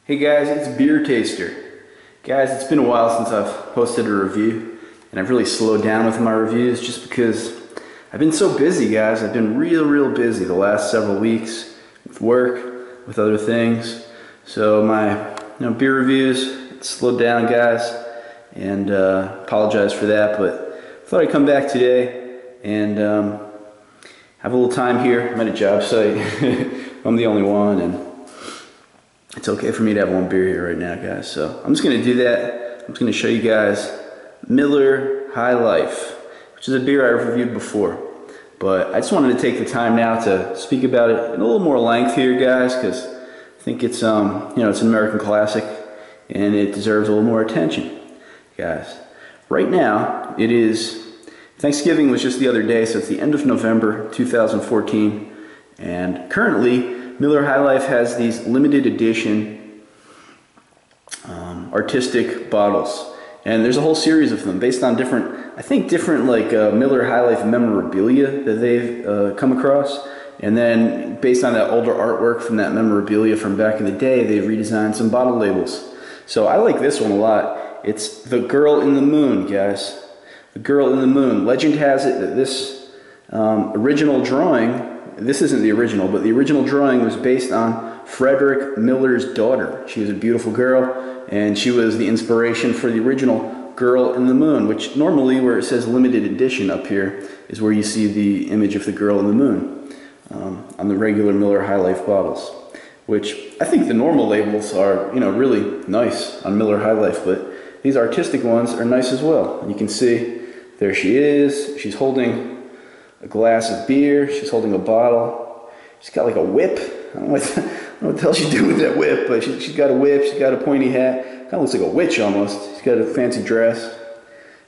Hey guys, it's Beer Taster. Guys, it's been a while since I've posted a review, and I've really slowed down with my reviews just because I've been so busy, guys. I've been real busy the last several weeks with work, with other things. So my beer reviews slowed down, guys, and apologize for that, but I thought I'd come back today and have a little time here. I'm at a job site. I'm the only one, and it's okay for me to have one beer here right now, guys. So I'm just going to do that. I'm just going to show you guys Miller High Life, which is a beer I've reviewed before. But I just wanted to take the time now to speak about it in a little more length here, guys, because I think it's it's an American classic and it deserves a little more attention, guys. Right now, it is Thanksgiving was just the other day, so it's the end of November 2014, and currently Miller High Life has these limited edition artistic bottles, and there's a whole series of them based on different Miller High Life memorabilia that they've come across, and then based on that older artwork from that memorabilia from back in the day, they've redesigned some bottle labels. So I like this one a lot. It's the Girl in the Moon, guys. The Girl in the Moon. Legend has it that this original drawing, this isn't the original, but the original drawing was based on Frederick Miller's daughter. She was a beautiful girl, and she was the inspiration for the original Girl in the Moon, which normally where it says limited edition up here is where you see the image of the Girl in the Moon on the regular Miller High Life bottles, which I think the normal labels are really nice on Miller High Life, but these artistic ones are nice as well. And you can see there she is. She's holding a glass of beer. She's holding a bottle. She's got like a whip. I don't know what the hell she's doing with that whip, but she's got a whip. She's got a pointy hat. Kind of looks like a witch almost. She's got a fancy dress,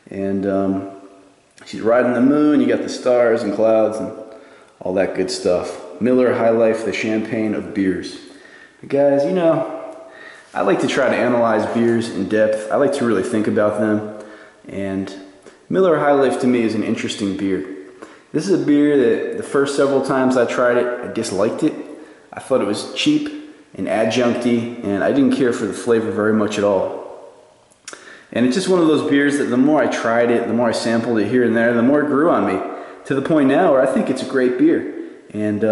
and she's riding the moon. You got the stars and clouds and all that good stuff. Miller High Life, the champagne of beers. But guys, I like to try to analyze beers in depth. I like to really think about them, and Miller High Life to me is an interesting beer. This is a beer that the first several times I tried it, I disliked it. I thought it was cheap and adjuncty, and I didn't care for the flavor very much at all. And it's just one of those beers that the more I tried it, the more I sampled it here and there, the more it grew on me, to the point now where I think it's a great beer. And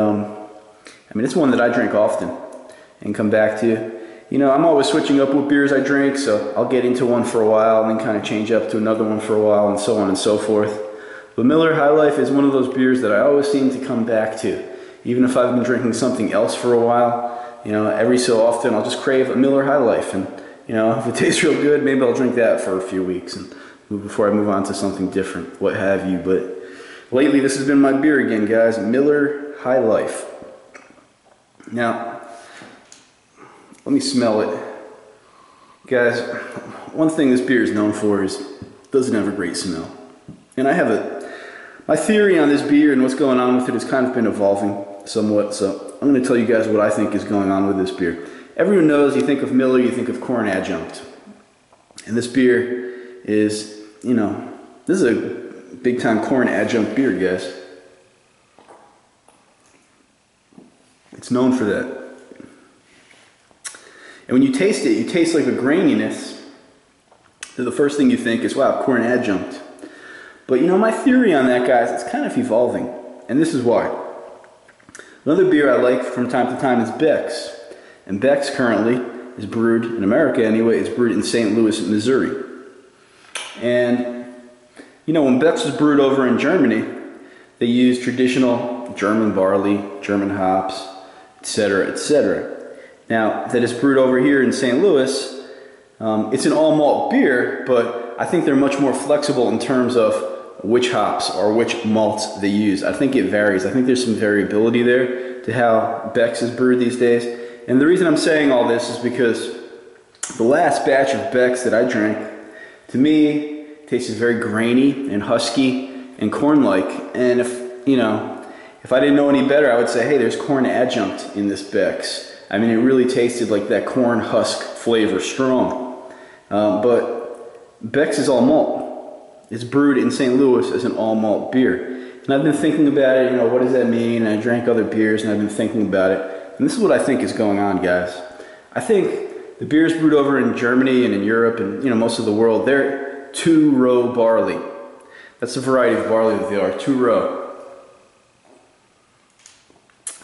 it's one that I drink often and come back to. I'm always switching up what beers I drink, so I'll get into one for a while and then kind of change up to another one for a while, and so on and so forth. But Miller High Life is one of those beers that I always seem to come back to. Even if I've been drinking something else for a while, every so often I'll just crave a Miller High Life. And, if it tastes real good, maybe I'll drink that for a few weeks and before I move on to something different, what have you. But lately this has been my beer again, guys, Miller High Life. Now, let me smell it. Guys, one thing this beer is known for is it doesn't have a great smell. And I have my theory on this beer and what's going on with it has kind of been evolving somewhat, so I'm going to tell you guys what I think is going on with this beer. Everyone knows, you think of Miller, you think of corn adjunct. And this beer is, this is a big time corn adjunct beer, guys. It's known for that. And when you taste it, you taste like a graininess. So the first thing you think is, wow, corn adjunct. But my theory on that, guys, it's kind of evolving, and this is why. Another beer I like from time to time is Beck's, and Beck's currently is brewed, in America anyway, it's brewed in St. Louis, Missouri. And, when Beck's was brewed over in Germany, they used traditional German barley, German hops, etc., etc. Now, that it's brewed over here in St. Louis, it's an all-malt beer, but I think they're much more flexible in terms of which hops or which malts they use. I think it varies. I think there's some variability there to how Beck's is brewed these days. And the reason I'm saying all this is because the last batch of Beck's that I drank, to me, tasted very grainy and husky and corn-like. And if I didn't know any better, I would say, hey, there's corn adjunct in this Beck's. I mean, it really tasted like that corn husk flavor strong. But Beck's is all malt. It's brewed in St. Louis as an all malt beer. And I've been thinking about it, what does that mean? And I drank other beers and I've been thinking about it. And this is what I think is going on, guys. I think The beers brewed over in Germany and in Europe and most of the world, they're two-row barley. That's the variety of barley that they are, two-row.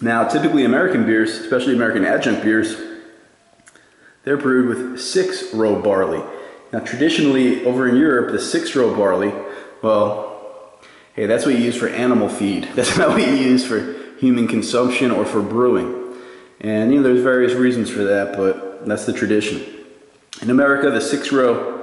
Now, typically American beers, especially American adjunct beers, they're brewed with six-row barley. Now, traditionally, over in Europe, the six-row barley, well, hey, that's what you use for animal feed. That's not what you use for human consumption or for brewing. And there's various reasons for that, but that's the tradition. In America, the six-row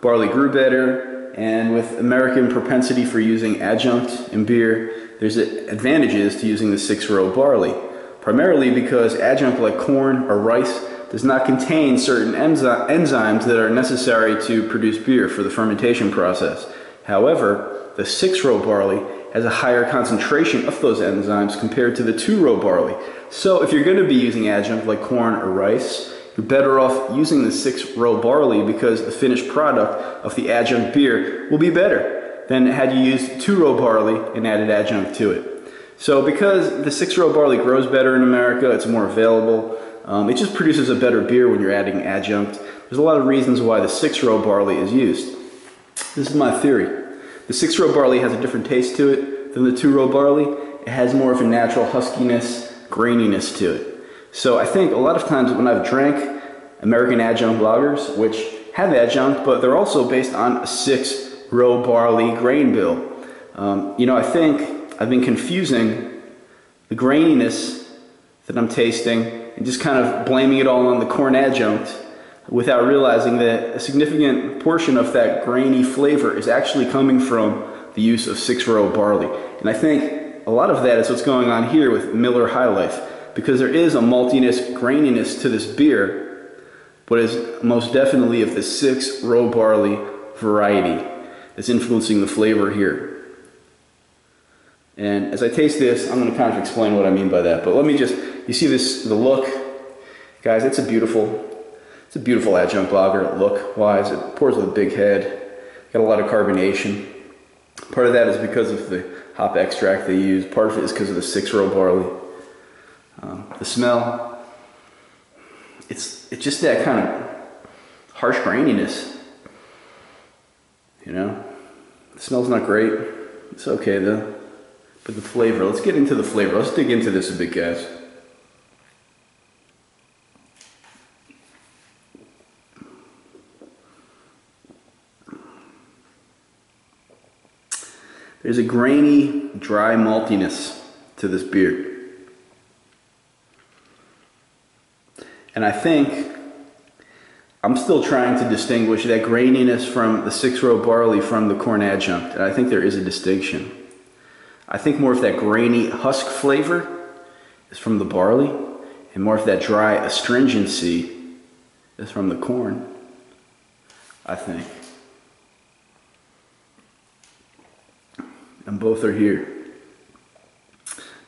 barley grew better, and with American propensity for using adjunct in beer, there's advantages to using the six-row barley, primarily because adjunct like corn or rice does not contain certain enzymes that are necessary to produce beer for the fermentation process. However, the six-row barley has a higher concentration of those enzymes compared to the two-row barley. So if you're going to be using adjunct like corn or rice, you're better off using the six-row barley because the finished product of the adjunct beer will be better than had you used two-row barley and added adjunct to it. So because the six-row barley grows better in America, it's more available, it just produces a better beer when you're adding adjunct. There's a lot of reasons why the six-row barley is used. This is my theory. The six-row barley has a different taste to it than the two-row barley. It has more of a natural huskiness, graininess to it. So I think a lot of times when I've drank American adjunct lagers, which have adjunct, but they're also based on a six-row barley grain bill. I think I've been confusing the graininess that I'm tasting and just kind of blaming it all on the corn adjunct without realizing that a significant portion of that grainy flavor is actually coming from the use of six-row barley. And I think a lot of that is what's going on here with Miller High Life, because there is a maltiness, graininess to this beer, but is most definitely of the six-row barley variety that's influencing the flavor here. And as I taste this, I'm going to kind of explain what I mean by that. But let me just, you see this, the look, guys, it's a beautiful adjunct lager look-wise. It pours with a big head, got a lot of carbonation. Part of that is because of the hop extract they use. Part of it is because of the six-row barley. The smell, it's just that kind of harsh graininess. The smell's not great. It's okay though. But the flavor, let's get into the flavor. Let's dig into this a bit, guys. There's a grainy, dry maltiness to this beer. And I think I'm still trying to distinguish that graininess from the six-row barley from the corn adjunct. And I think there is a distinction. I think more of that grainy husk flavor is from the barley, and more of that dry astringency is from the corn, I think. And both are here.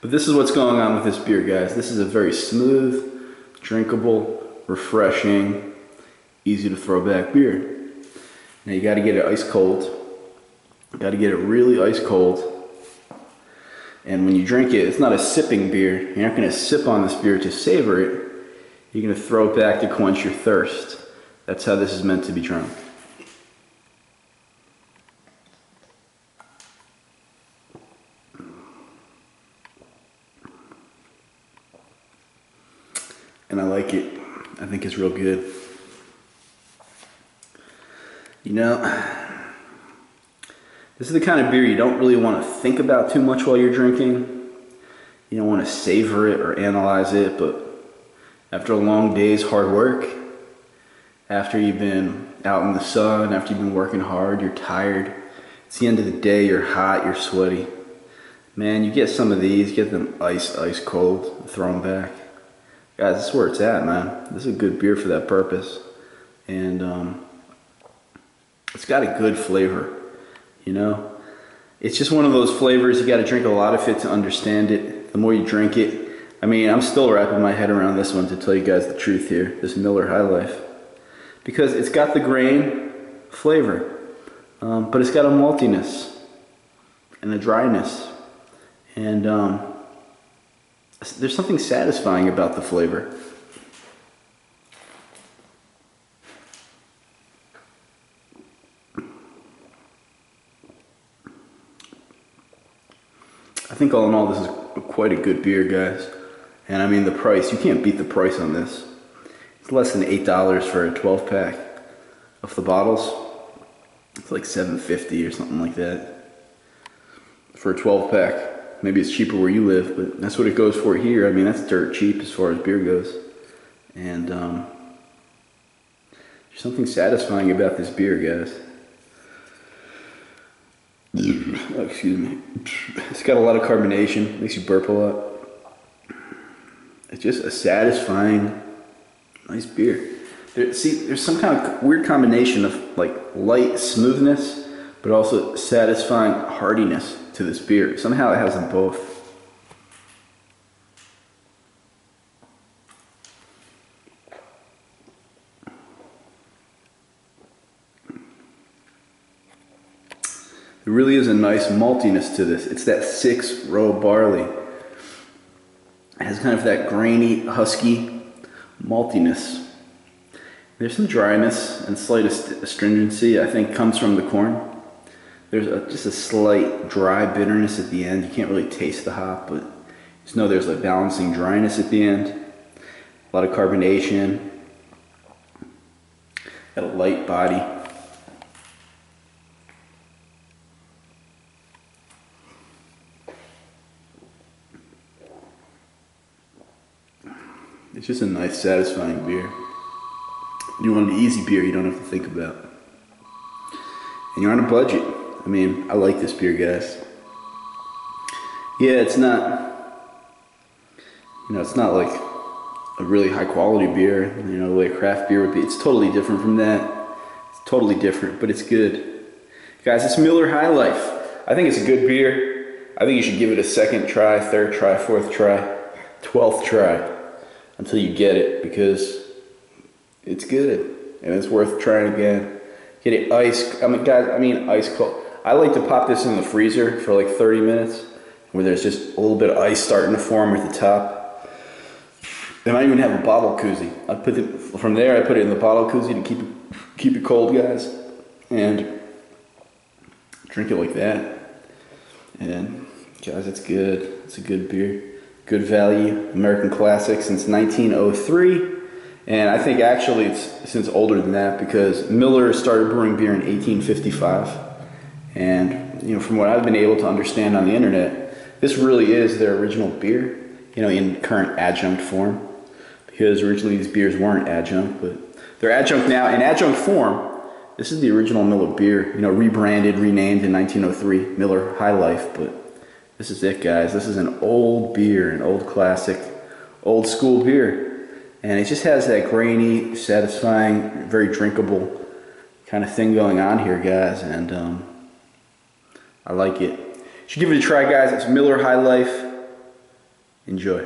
But this is what's going on with this beer, guys. This is a very smooth, drinkable, refreshing, easy to throw back beer. Now you got to get it ice cold. You got to get it really ice cold. And when you drink it, it's not a sipping beer. You're not going to sip on this beer to savor it. You're going to throw it back to quench your thirst. That's how this is meant to be drunk. And I like it. I think it's real good. This is the kind of beer you don't really want to think about too much while you're drinking. You don't want to savor it or analyze it, but after a long day's hard work, after you've been out in the sun, after you've been working hard, you're tired, it's the end of the day, you're hot, you're sweaty. Man, you get some of these, get them ice cold, and throw them back. Guys, this is where it's at, man. This is a good beer for that purpose. And it's got a good flavor. It's just one of those flavors, you got to drink a lot of it to understand it. The more you drink it, I mean, I'm still wrapping my head around this one, to tell you guys the truth here, this Miller High Life. Because it's got the grain flavor, but it's got a maltiness and a dryness. And there's something satisfying about the flavor. I think all in all, this is quite a good beer, guys. And I mean, the price, you can't beat the price on this. It's less than $8 for a 12 pack of the bottles. It's like $7.50 or something like that for a 12 pack. Maybe it's cheaper where you live, but that's what it goes for here. I mean, that's dirt cheap as far as beer goes. And there's something satisfying about this beer, guys. Oh, excuse me. It's got a lot of carbonation, makes you burp a lot. It's just a satisfying, nice beer. There's some kind of weird combination of like light smoothness, but also satisfying heartiness to this beer. Somehow it has them both. There really is a nice maltiness to this. It's that 6-row barley. It has kind of that grainy, husky maltiness. There's some dryness and slight astringency, I think, comes from the corn. There's just a slight dry bitterness at the end. You can't really taste the hop, but just know there's a balancing dryness at the end. A lot of carbonation. Got a light body. It's just a nice, satisfying beer. You want an easy beer you don't have to think about. And you're on a budget. I mean, I like this beer, guys. Yeah, it's not, it's not like a really high quality beer, the way a craft beer would be. It's totally different from that. It's totally different, but it's good. Guys, it's Miller High Life. I think it's a good beer. I think you should give it a second try, third try, fourth try, 12th try until you get it, because it's good and it's worth trying again. Get it ice, ice cold. I like to pop this in the freezer for like 30 minutes where there's just a little bit of ice starting to form at the top. And I even have a bottle koozie. From there I put it in the bottle koozie to keep it cold, guys. And drink it like that. And guys, it's good. It's a good beer. Good value, American classic since 1903. And I think actually it's since older than that, because Miller started brewing beer in 1855. And from what I've been able to understand on the internet, this really is their original beer, in current adjunct form. Because originally these beers weren't adjunct, but they're adjunct now. In adjunct form, this is the original Miller beer, rebranded, renamed in 1903, Miller High Life. But this is it, guys. This is an old beer, an old classic, old school beer. And it just has that grainy, satisfying, very drinkable kind of thing going on here, guys. And I like it. You should give it a try, guys. It's Miller High Life. Enjoy.